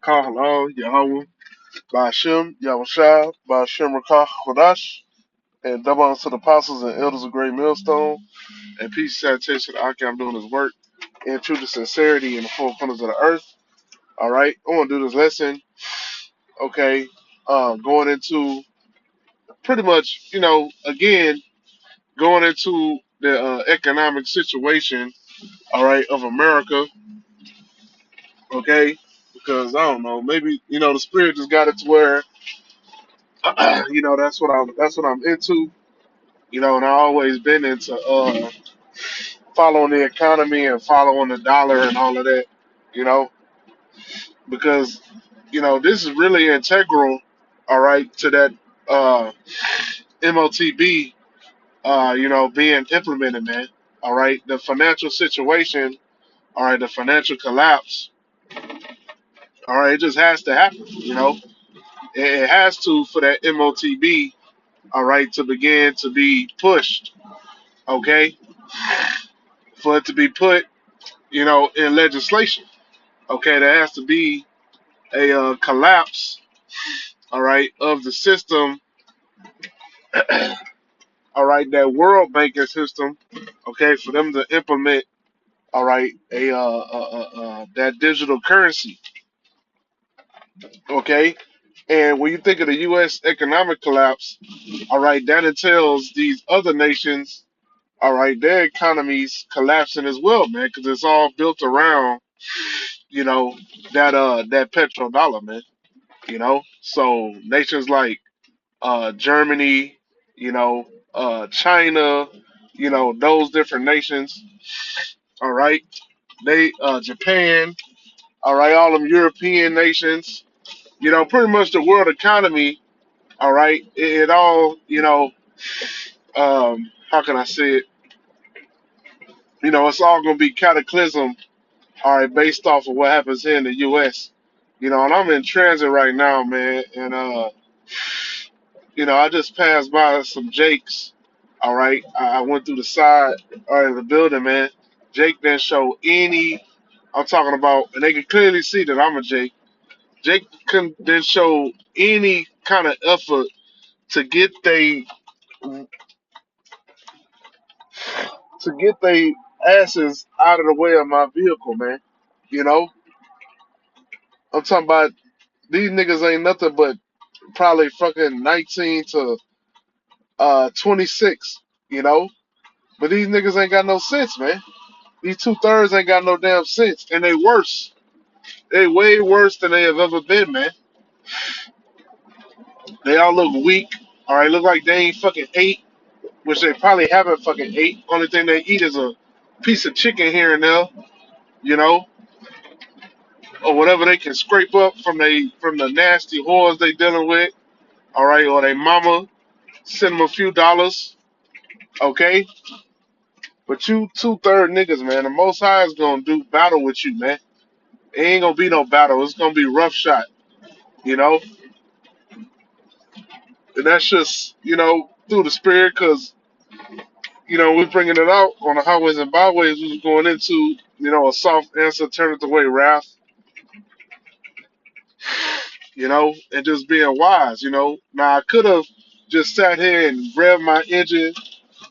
Rakah Halal, Yahweh, Ba'ashem, Yahushua, Ba'ashem Rakah Kodash, and double honors to the apostles and elders of Great Millstone, and peace and salutation to Aki. I'm doing his work in truth and sincerity in the four corners of the earth. All right, I want to do this lesson, okay, going into pretty much, again, going into the economic situation, all right, of America, okay, because I don't know, maybe, the spirit just got it to where, that's what I'm into. And I always been into following the economy and following the dollar and all of that, you know, because this is really integral, all right, to that uh MOTB, being implemented, man. All right, the financial situation, all right, the financial collapse, all right, it just has to happen, it has to for that MOTB, all right, to begin to be pushed, okay, for it to be put, in legislation. Okay, there has to be a collapse, all right, of the system, all right, that world banking system, okay, for them to implement, all right, that digital currency, okay. And when you think of the U.S. economic collapse, all right, that entails these other nations, all right, their economies collapsing as well, man, because it's all built around, you know, that petrodollar, man. So nations like Germany, China, those different nations. All right, they Japan. All right, all them European nations. Pretty much the world economy. All right, it all how can I say it? It's all gonna be cataclysm. All right, based off of what happens here in the U.S. And I'm in transit right now, man, and I just passed by some Jakes. All right, I went through the side of the building, man. Jake didn't show any. I'm talking about, and they can clearly see that I'm a Jake. Jake didn't show any kind of effort to get they asses out of the way of my vehicle, man. You know, I'm talking about these niggas ain't nothing but probably fucking 19 to 26. You know, but these niggas ain't got no sense, man. These two-thirds ain't got no damn sense, and they worse. They way worse than they have ever been, man. They all look weak. All right, look like they ain't fucking ate, which they probably haven't fucking ate. Only thing they eat is a piece of chicken here and there, you know, or whatever they can scrape up from the nasty whores they dealing with. All right, or they mama send them a few dollars, okay. But you two-third niggas, man, the Most High is gonna do battle with you, man. It ain't gonna be no battle. It's gonna be rough shot, you know. And that's just, through the spirit, because, we're bringing it out on the highways and byways. We was going into, a soft answer, turn it away, wrath, and just being wise, Now, I could have just sat here and revved my engine,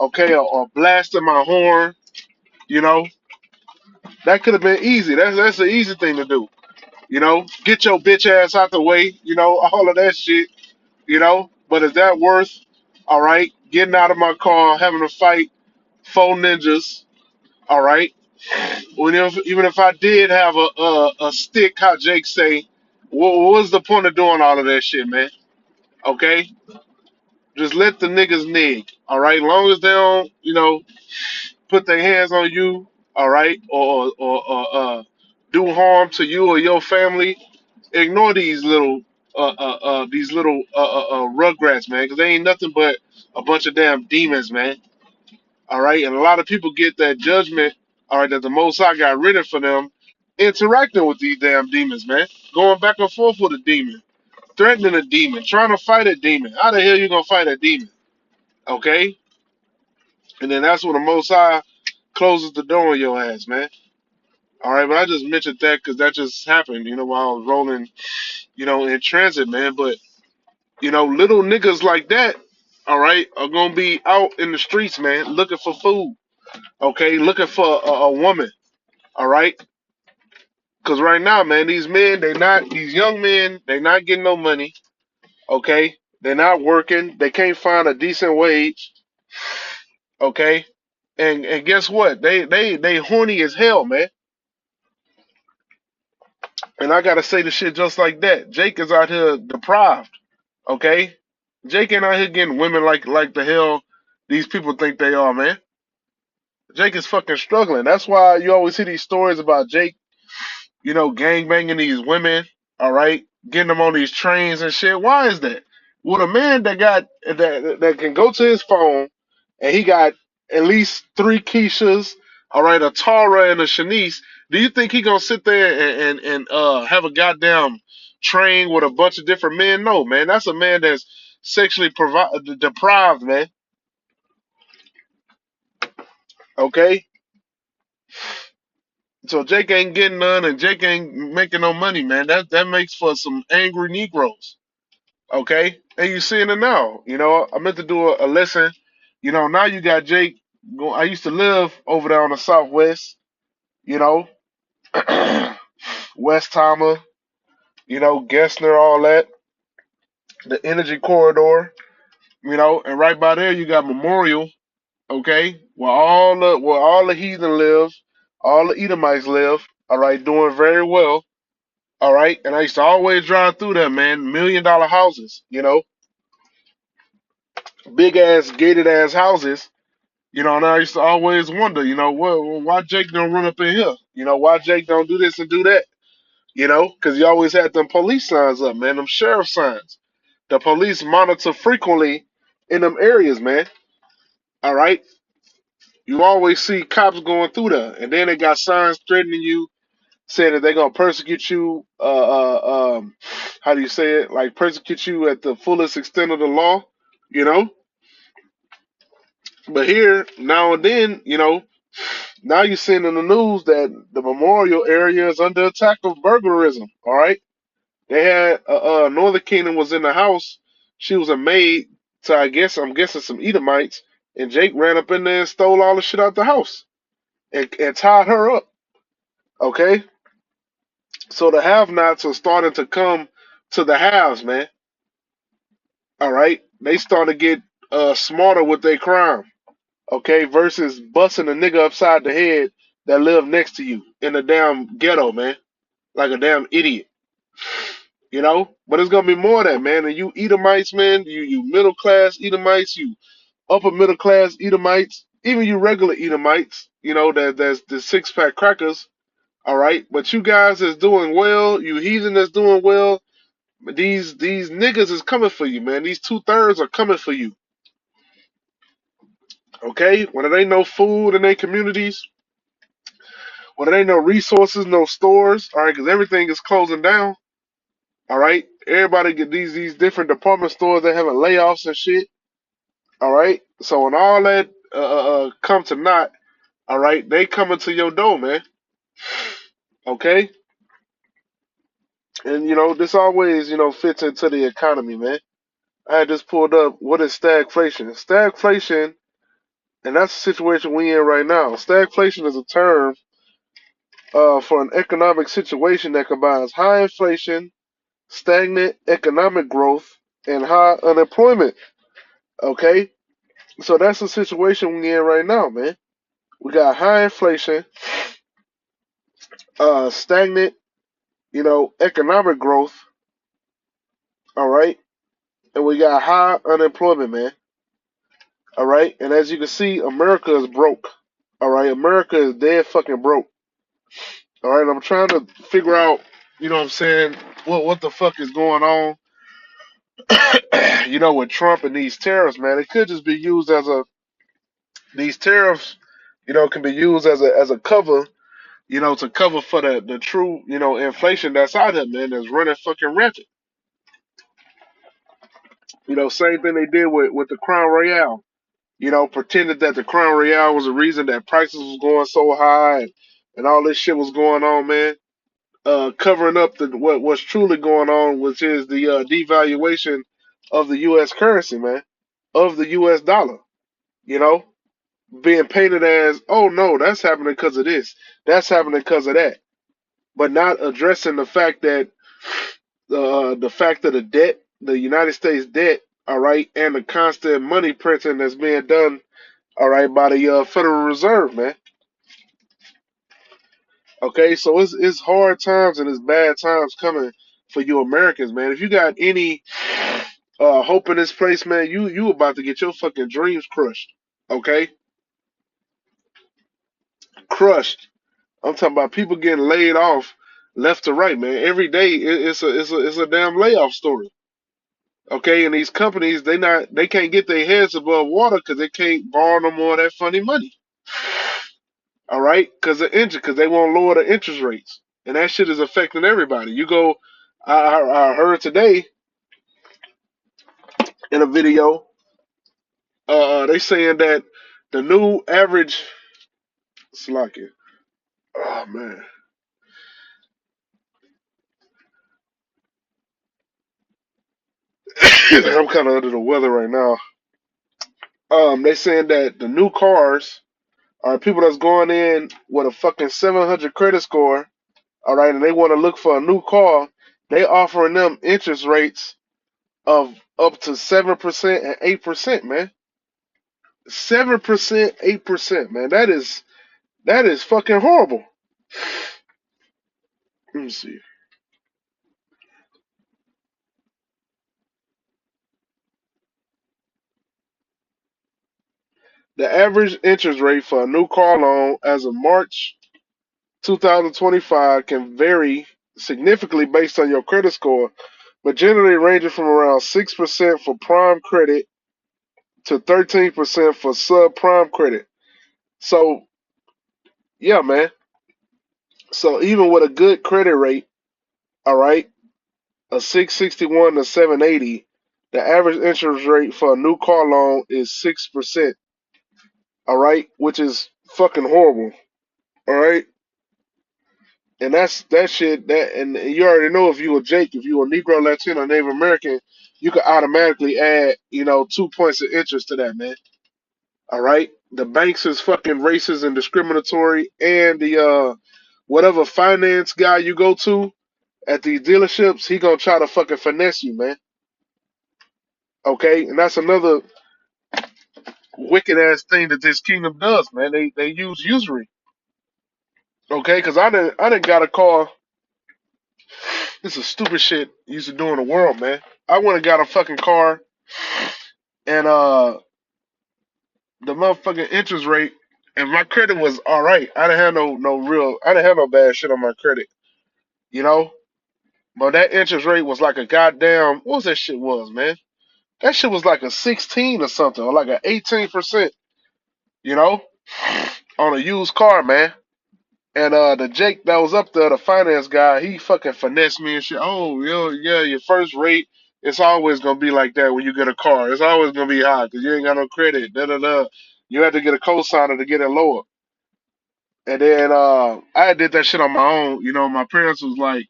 okay, or blasted my horn, you know. That could have been easy. That's an easy thing to do, Get your bitch ass out the way, all of that shit, But is that worth, all right, getting out of my car, having to fight four ninjas, all right? Even if I did have a stick, how Jake say, what was the point of doing all of that shit, man? Okay, just let the niggas nig, all right. Long as they don't, put their hands on you, all right, or do harm to you or your family, ignore these little rugrats, man, because they ain't nothing but a bunch of damn demons, man. All right, and a lot of people get that judgment, all right, that the Most High got written for them, interacting with these damn demons, man, going back and forth with a demon, threatening a demon, trying to fight a demon. How the hell you gonna fight a demon? Okay, and then that's when the Most High closes the door on your ass, man. All right, but I just mentioned that because that just happened, while I was rolling, in transit, man. But little niggas like that, all right, are gonna be out in the streets, man, looking for food, okay, looking for a woman, all right. Because right now, man, these young men, they not getting no money, okay. They're not working. They can't find a decent wage, okay. And guess what? They horny as hell, man. And I gotta say the shit just like that. Jake is out here deprived. Okay? Jake ain't out here getting women like the hell these people think they are, man. Jake is fucking struggling. That's why you always hear these stories about Jake, gang banging these women, all right, getting them on these trains and shit. Why is that? Well, a man that can go to his phone and he got at least three Keishas, all right, a Tara and a Shanice. Do you think he gonna sit there and have a goddamn train with a bunch of different men? No, man. That's a man that's sexually deprived, man. Okay, so Jake ain't getting none, and Jake ain't making no money, man. That makes for some angry Negroes. Okay, and you seeing it now. I meant to do a lesson. Now you got Jake. I used to live over there on the southwest. You know, Westheimer. Gessner, all that. The Energy Corridor. And right by there you got Memorial. Okay, where all the heathen live, all the Edomites live. All right, doing very well. All right, and I used to always drive through there, man. $1 million houses. Big ass gated ass houses. And I used to always wonder, why Jake don't run up in here? Why Jake don't do this and do that? Because he always had them police signs up, man, them sheriff signs. The police monitor frequently in them areas, man. All right. You always see cops going through there, and then they got signs threatening you, saying that they're gonna persecute you. How do you say it? Like persecute you at the fullest extent of the law. You know. But here now and then, now you're seeing in the news that the Memorial area is under attack of burglarism. All right, they had Northern Kingdom was in the house. She was a maid to I'm guessing some Edomites, and Jake ran up in there and stole all the shit out the house and tied her up. Okay, so the have-nots are starting to come to the haves, man. All right, they start to get smarter with their crime. Okay, versus busting a nigga upside the head that live next to you in a damn ghetto, man, like a damn idiot. But it's gonna be more of that, man. And you Edomites, man, you middle class Edomites, you upper middle class Edomites, even you regular Edomites, that's the 6 pack crackers, all right. But you guys is doing well, you heathen that's doing well. These niggas is coming for you, man. These 2/3 are coming for you. Okay, when there ain't no food in their communities, when there ain't no resources, no stores, all right, because everything is closing down. All right, everybody get these different department stores. They having layoffs and shit. All right, so when all that come to naught, all right, they coming to your door, man. Okay, and this always fits into the economy, man. I had just pulled up. What is stagflation? Stagflation, and that's the situation we in right now. Stagflation is a term for an economic situation that combines high inflation, stagnant economic growth, and high unemployment. Okay, so that's the situation we in right now, man. We got high inflation, stagnant, economic growth. All right, and we got high unemployment, man. All right, and as you can see, America is broke. All right, America is dead fucking broke. All right, I'm trying to figure out, what I'm saying, what the fuck is going on, with Trump and these tariffs, man. It could just be used as a these tariffs, can be used as a cover, to cover for the true, inflation that's out there, man, that's running fucking rampant. Same thing they did with the Crown Royale. Pretended that the Crown Royale was the reason that prices was going so high, and all this shit was going on, man. Covering up what's truly going on, which is the devaluation of the U.S. currency, man, of the U.S. dollar. You know, being painted as, oh no, that's happening because of this, that's happening because of that, but not addressing the fact that the fact of the debt, the United States debt, all right, and the constant money printing that's being done, all right, by the Federal Reserve, man. Okay, so it's hard times and it's bad times coming for you Americans, man. If you got any hope in this place, man, you about to get your fucking dreams crushed. Okay, crushed. I'm talking about people getting laid off left to right, man. Every day it's a damn layoff story. Okay, and these companies they can't get their heads above water because they can't borrow no more of that funny money. All right, because they won't lower the interest rates, and that shit is affecting everybody. You go, I heard today in a video, they saying that the new average, Slocky, oh man, I'm kind of under the weather right now. They saying that the new cars are people that's going in with a fucking 700 credit score, all right, and they want to look for a new car. They offering them interest rates of up to 7% and 8%, man. 7%, 8%, man. That is fucking horrible. Let me see. The average interest rate for a new car loan as of March 2025 can vary significantly based on your credit score, but generally ranging from around 6% for prime credit to 13% for subprime credit. So, yeah, man. So even with a good credit rate, all right, a 661 to 780, the average interest rate for a new car loan is 6%, all right, which is fucking horrible, all right. And that's that shit. And you already know if you a Jake, if you a Negro, Latino, Native American, you can automatically add, 2 points of interest to that, man. All right. The banks is fucking racist and discriminatory, and the whatever finance guy you go to at these dealerships, he gonna try to fucking finesse you, man. Okay, and that's another wicked ass thing that this kingdom does, man. They use usury. Okay, because I didn't got a car. This is stupid shit used to do in the world, man. I went and got a fucking car, and the motherfucking interest rate, and my credit was all right. I didn't have I didn't have no bad shit on my credit, you know. But that interest rate was like a goddamn, what was that shit was, man? That shit was like a 16 or something, or like a 18%, you know, on a used car, man. And the Jake that was up there, the finance guy, he fucking finessed me and shit. Oh, yeah, your first rate, it's always gonna be like that when you get a car. It's always gonna be high because you ain't got no credit. Da da da. You have to get a cosigner to get it lower. And then I did that shit on my own. You know, my parents was like,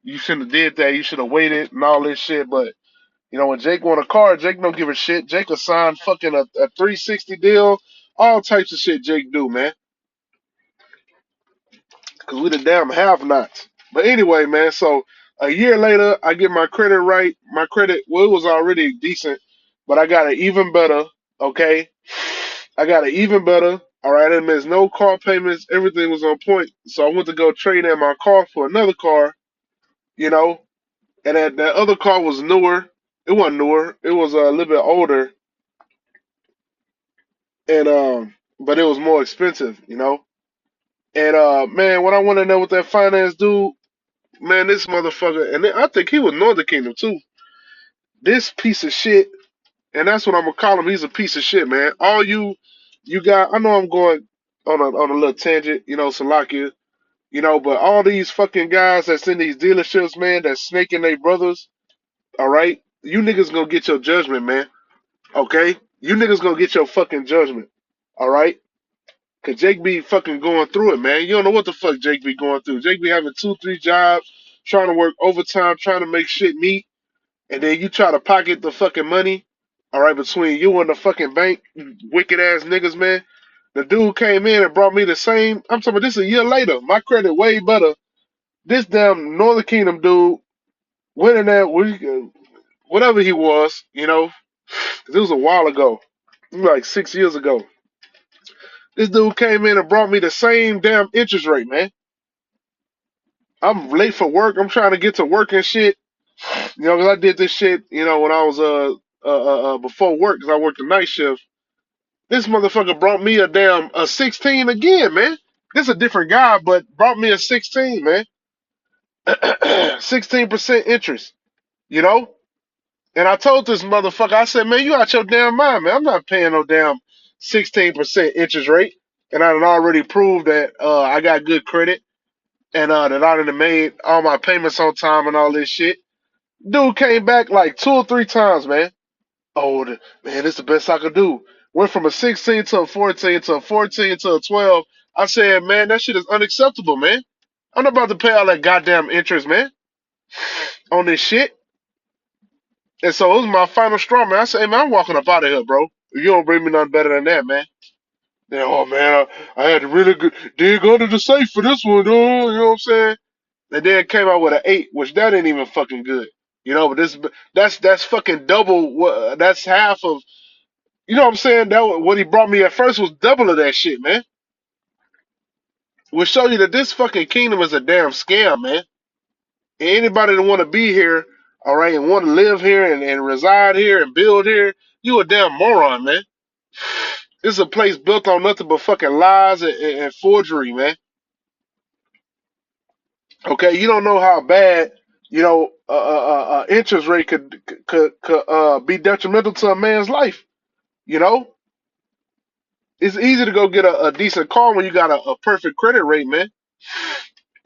"You shouldn't have did that. You should have waited and all this shit." But when Jake want a car, Jake don't give a shit. Jake will sign fucking a 360 deal, all types of shit. Jake do, man. Because we the damn have-nots. But anyway, man, so a year later, I get my credit right. My credit, well, it was already decent, but I got it even better, okay? I got it even better. All right, and there's no car payments. Everything was on point. So I went to go trade in my car for another car, you know, and that other car was newer. It wasn't newer. It was a little bit older, and but it was more expensive, you know. And man, when I want to know what that finance dude, man, this motherfucker, and I think he was Northern Kingdom too. This piece of shit, and that's what I'm gonna call him. He's a piece of shit, man. All you got. I know I'm going on a little tangent, Salakia, but all these fucking guys that's in these dealerships, man, that's snaking their brothers. All right, you niggas gonna get your judgment, man. Okay, you niggas gonna get your fucking judgment. All right, Cause Jake be fucking going through it, man. You don't know what the fuck Jake be going through. Jake be having two, three jobs, trying to work overtime, trying to make shit meet, and then you try to pocket the fucking money, all right, between you and the fucking bank, wicked ass niggas, man. The dude came in and brought me the same. I'm talking about this a year later. My credit way better. This damn Northern Kingdom dude went in there, whatever he was, you know, 'cause it was a while ago, like 6 years ago. This dude came in and brought me the same damn interest rate, man. I'm late for work. I'm trying to get to work and shit. You know, 'cause I did this shit, you know, when I was before work, 'cause I worked the night shift. This motherfucker brought me a 16 again, man. This a different guy, but brought me a 16, man. 16% interest, you know? And I told this motherfucker, I said, man, you out your damn mind, man. I'm not paying no damn 16% interest rate. And I had already proved that I got good credit and that I done made all my payments on time and all this shit. Dude came back like 2 or 3 times, man. Oh, man, this the best I could do. Went from a 16 to a 14 to a 14 to a 12. I said, man, that shit is unacceptable, man. I'm not about to pay all that goddamn interest, man, on this shit. And so it was my final straw, man. I said, hey, man, I'm walking up out of here, bro. You don't bring me nothing better than that, man. Then, oh, man, I had to really good dig under the safe for this one, though. You know what I'm saying? And then came out with an 8, which that ain't even fucking good. You know, but that's fucking double. That's half of. You know what I'm saying? That what he brought me at first was double of that shit, man. Will show you that this fucking kingdom is a damn scam, man. And anybody that want to be here, all right, and want to live here and reside here and build here, you a damn moron, man. This is a place built on nothing but fucking lies and forgery, man. Okay, you don't know how bad you know interest rate could be detrimental to a man's life. You know, it's easy to go get a decent car when you got a perfect credit rate, man.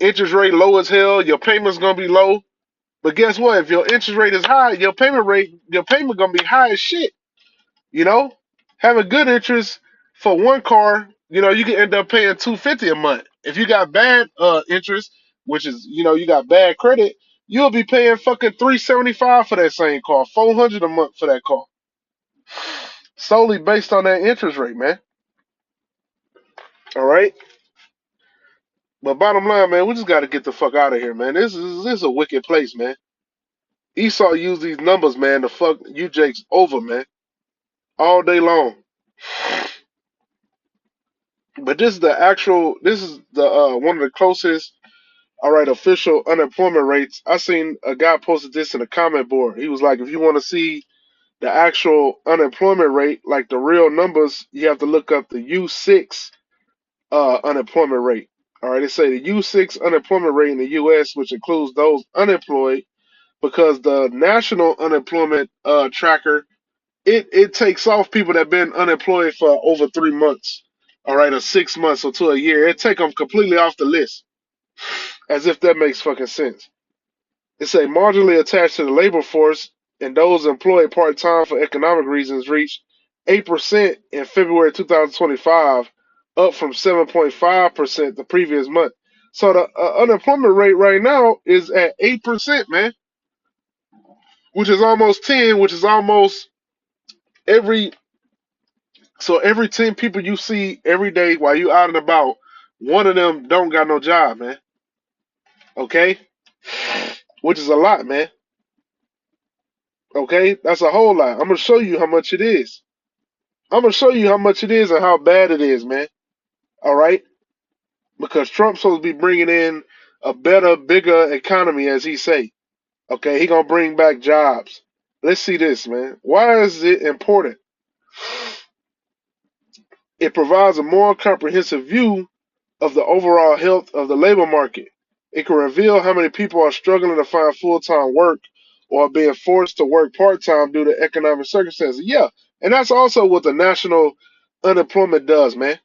Interest rate low as hell, your payment's gonna be low. But guess what? If your interest rate is high, your payment gonna be high as shit. You know, having good interest for one car, you know, you can end up paying 250 a month. If you got bad interest, which is you know you got bad credit, you'll be paying fucking 375 for that same car, 400 a month for that car, solely based on that interest rate, man. All right. But bottom line, man, we just got to get the fuck out of here, man. This is a wicked place, man. Esau used these numbers, man, to fuck you Jakes over, man, all day long. But this is the one of the closest, all right, official unemployment rates. I seen a guy posted this in a comment board. He was like, if you want to see the actual unemployment rate, like the real numbers, you have to look up the U6 unemployment rate. All right, they say the U6 unemployment rate in the U.S., which includes those unemployed, because the national unemployment tracker it takes off people that have been unemployed for over 3 months, all right, or 6 months or to a year. It take them completely off the list, as if that makes fucking sense. It's a marginally attached to the labor force, and those employed part time for economic reasons reached 8% in February 2025, up from 7.5% the previous month. So the unemployment rate right now is at 8%, man, which is almost 10, which is almost every so every 10 people you see every day while you out and about, one of them don't got no job, man. Okay? Which is a lot, man. Okay? That's a whole lot. I'm gonna show you how much it is. I'm gonna show you how much it is and how bad it is, man. All right? Because Trump's supposed to be bringing in a better, bigger economy, as he say. Okay? He gonna bring back jobs. Let's see this, man. Why is it important? It provides a more comprehensive view of the overall health of the labor market. It can reveal how many people are struggling to find full time work or are being forced to work part time due to economic circumstances. Yeah, and that's also what the national unemployment does, man.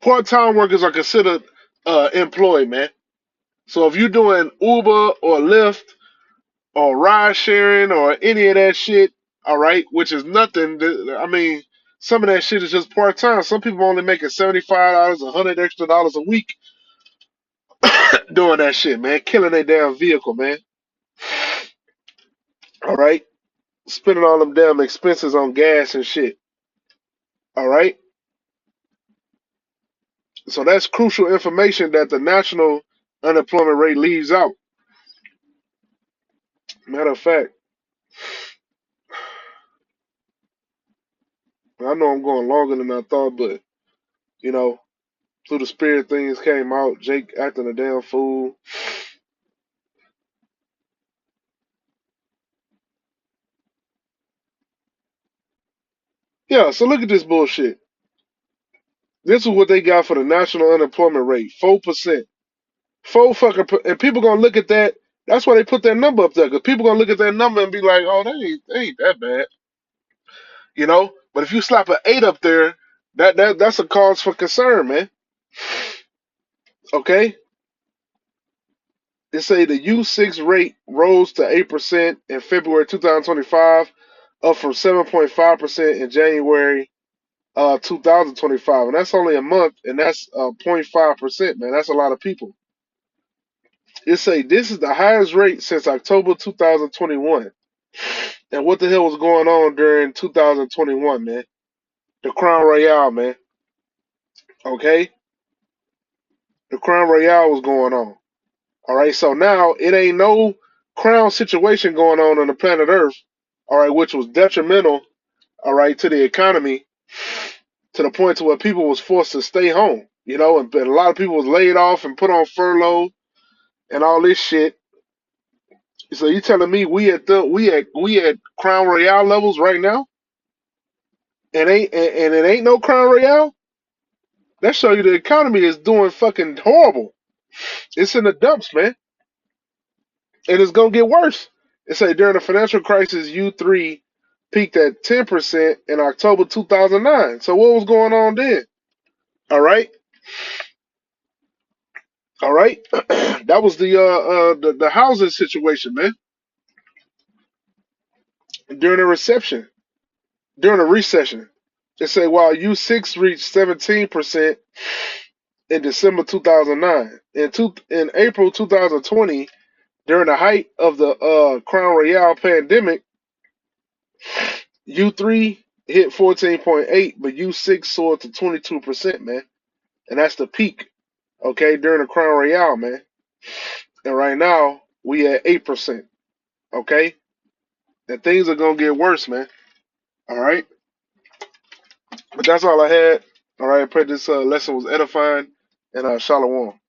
Part time workers are considered employed, man. So if you're doing Uber or Lyft or ride sharing or any of that shit, all right, which is nothing. I mean, Some of that shit is just part time. Some people only making $75, $100 extra a week doing that shit, man. Killing their damn vehicle, man. All right, spending all them damn expenses on gas and shit. All right, so that's crucial information that the national unemployment rate leaves out. Matter of fact, I know I'm going longer than I thought, but you know, through the spirit things came out. Jake acting a damn fool. Yeah, so look at this bullshit. This is what they got for the national unemployment rate, 4%. And people gonna look at that. That's why they put that number up there, because people gonna look at that number and be like, "Oh, they ain't that bad," you know. But if you slap an 8 up there, that's a cause for concern, man. Okay, they say the U6 rate rose to 8% in February 2025, up from 7.5% in January 2025, and that's only a month, and that's 0.5%, man. That's a lot of people. It say this is the highest rate since October 2021. And what the hell was going on during 2021, man? The Crown Royale, man. Okay, the Crown Royale was going on. All right, so now it ain't no crown situation going on the planet Earth. All right, which was detrimental. All right, to the economy, to the point to where people was forced to stay home. You know, and a lot of people was laid off and put on furlough and all this shit. So you telling me we at Crown Royale levels right now, and it ain't no Crown Royale? That show you the economy is doing fucking horrible. It's in the dumps, man, and it's gonna get worse. It say during the financial crisis, U3 peaked at 10% in October 2009. So what was going on then? All right, all right, that was the housing situation, man. During the reception, during the recession, it say while U6 reached 17% in December 2009, in April 2020, during the height of the Crown Royale pandemic, U3 hit 14.8, but U6 soared to 22%, man. And that's the peak, okay, during the Crown Royale, man. And right now, we at 8%, okay? And things are going to get worse, man. All right? But that's all I had. All right, I pray this lesson was edifying, and shalom.